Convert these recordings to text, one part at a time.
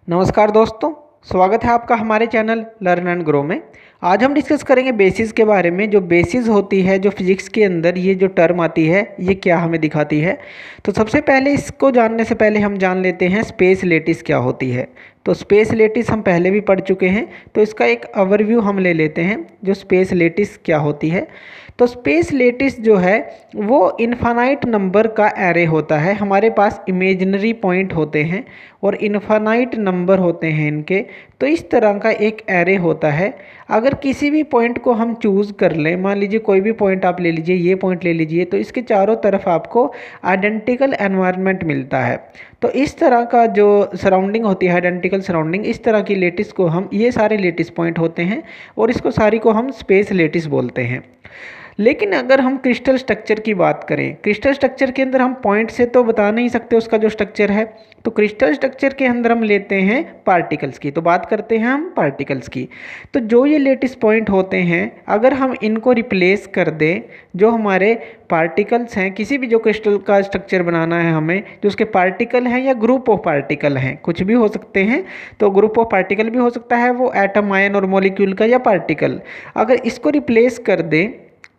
नमस्कार दोस्तों, स्वागत है आपका हमारे चैनल लर्न एंड ग्रो में। आज हम डिस्कस करेंगे बेसिस के बारे में। जो बेसिस होती है, जो फिजिक्स के अंदर ये जो टर्म आती है, ये क्या हमें दिखाती है। तो सबसे पहले इसको जानने से पहले हम जान लेते हैं स्पेस लेटिस क्या होती है। तो स्पेस लेटिस हम पहले भी पढ़ चुके हैं, तो इसका एक ओवरव्यू हम ले लेते हैं जो स्पेस लेटिस क्या होती है। तो स्पेस लेटिस जो है वो इनफाइनाइट नंबर का एरे होता है। हमारे पास इमेजिनरी पॉइंट होते हैं और इनफाइनाइट नंबर होते हैं इनके। तो इस तरह का एक एरे होता है। अगर किसी भी पॉइंट को हम चूज़ कर लें, मान लीजिए कोई भी पॉइंट आप ले लीजिए, ये पॉइंट ले लीजिए, तो इसके चारों तरफ आपको आइडेंटिकल एनवायरनमेंट मिलता है। तो इस तरह का जो सराउंडिंग होती है, आइडेंटिकल सराउंडिंग, इस तरह की लेटिस को हम, ये सारे लेटिस पॉइंट होते हैं और इसको सारी को हम स्पेस लेटिस बोलते हैं। लेकिन अगर हम क्रिस्टल स्ट्रक्चर की बात करें, क्रिस्टल स्ट्रक्चर के अंदर हम पॉइंट से तो बता नहीं सकते उसका जो स्ट्रक्चर है। तो क्रिस्टल स्ट्रक्चर के अंदर हम लेते हैं पार्टिकल्स की। तो बात करते हैं हम पार्टिकल्स की। तो जो ये लेटिस पॉइंट होते हैं, अगर हम इनको रिप्लेस कर दें, जो हमारे पार्टिकल्स हैं, किसी भी जो क्रिस्टल का स्ट्रक्चर बनाना है हमें, जो उसके पार्टिकल हैं या ग्रुप ऑफ पार्टिकल हैं, कुछ भी हो सकते हैं। तो ग्रुप ऑफ पार्टिकल भी हो सकता है, वो एटम, आयन और मॉलिक्यूल का, या पार्टिकल। अगर इसको रिप्लेस कर दें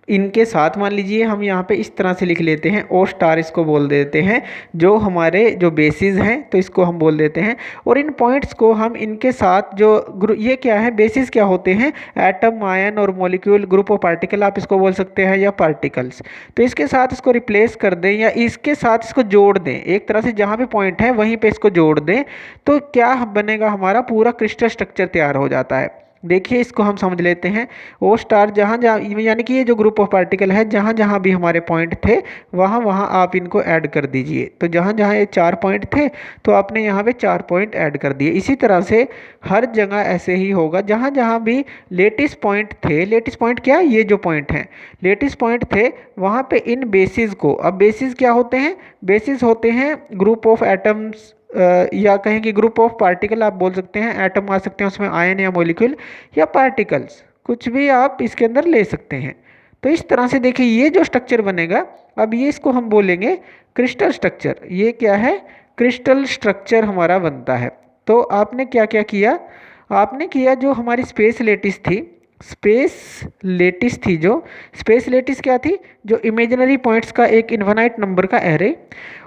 इनके साथ, मान लीजिए हम यहाँ पे इस तरह से लिख लेते हैं, ओ स्टार इसको बोल देते हैं, जो हमारे जो बेसिस हैं, तो इसको हम बोल देते हैं। और इन पॉइंट्स को हम इनके साथ जो ये क्या है, बेसिस क्या होते हैं, एटम, आयन और मॉलिक्यूल, ग्रुप ऑफ पार्टिकल आप इसको बोल सकते हैं, या पार्टिकल्स। तो इसके साथ इसको रिप्लेस कर दें या इसके साथ इसको जोड़ दें, एक तरह से जहाँ पे पॉइंट है वहीं पे इसको जोड़ दें, तो क्या बनेगा, हमारा पूरा क्रिस्टल स्ट्रक्चर तैयार हो जाता है। देखिए, इसको हम समझ लेते हैं। ओ स्टार जहाँ जहाँ, यानी कि ये जो ग्रुप ऑफ पार्टिकल है, जहाँ जहाँ भी हमारे पॉइंट थे वहाँ वहाँ आप इनको ऐड कर दीजिए। तो जहाँ जहाँ ये 4 पॉइंट थे, तो आपने यहाँ पे 4 पॉइंट ऐड कर दिए। इसी तरह से हर जगह ऐसे ही होगा, जहाँ जहाँ भी लेटिस पॉइंट थे। लेटिस पॉइंट क्या, ये जो पॉइंट हैं, लेटिस पॉइंट थे, वहाँ पे इन बेसिस को, अब बेसिस क्या होते हैं, बेसिस होते हैं ग्रुप ऑफ एटम्स, या कहें कि ग्रुप ऑफ पार्टिकल आप बोल सकते हैं। एटम आ सकते हैं उसमें, आयन या मॉलिक्यूल या पार्टिकल्स, कुछ भी आप इसके अंदर ले सकते हैं। तो इस तरह से देखिए ये जो स्ट्रक्चर बनेगा, अब ये इसको हम बोलेंगे क्रिस्टल स्ट्रक्चर। ये क्या है, क्रिस्टल स्ट्रक्चर हमारा बनता है। तो आपने क्या क्या किया, आपने किया जो हमारी स्पेस लेटिस थी, स्पेस लेटिस थी, जो स्पेस लेटिस क्या थी, जो इमेजिनरी पॉइंट्स का एक इनफाइनाइट नंबर का एरे,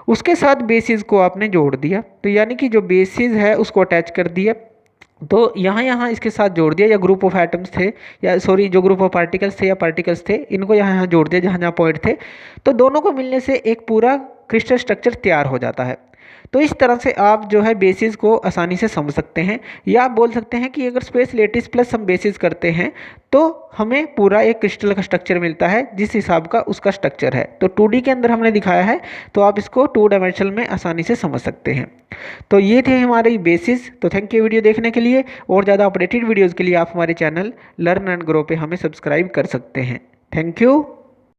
उसके साथ बेसिस को आपने जोड़ दिया। तो यानी कि जो बेसिस है उसको अटैच कर दिया, तो यहाँ यहाँ इसके साथ जोड़ दिया, या ग्रुप ऑफ एटम्स थे, या सॉरी जो ग्रुप ऑफ पार्टिकल्स थे या पार्टिकल्स थे, इनको यहाँ यहाँ जोड़ दिया जहाँ जहाँ पॉइंट थे। तो दोनों को मिलने से एक पूरा क्रिस्टल स्ट्रक्चर तैयार हो जाता है। तो इस तरह से आप जो है बेसिस को आसानी से समझ सकते हैं। या आप बोल सकते हैं कि अगर स्पेस लेटिस प्लस हम बेसिस करते हैं, तो हमें पूरा एक क्रिस्टल का स्ट्रक्चर मिलता है, जिस हिसाब का उसका स्ट्रक्चर है। तो 2D के अंदर हमने दिखाया है, तो आप इसको 2 डायमेंशनल में आसानी से समझ सकते हैं। तो ये थे हमारे बेसिस। तो थैंक यू वीडियो देखने के लिए। और ज़्यादा अपडेटेड वीडियोज़ के लिए आप हमारे चैनल लर्न एंड ग्रो पे हमें सब्सक्राइब कर सकते हैं। Thank you.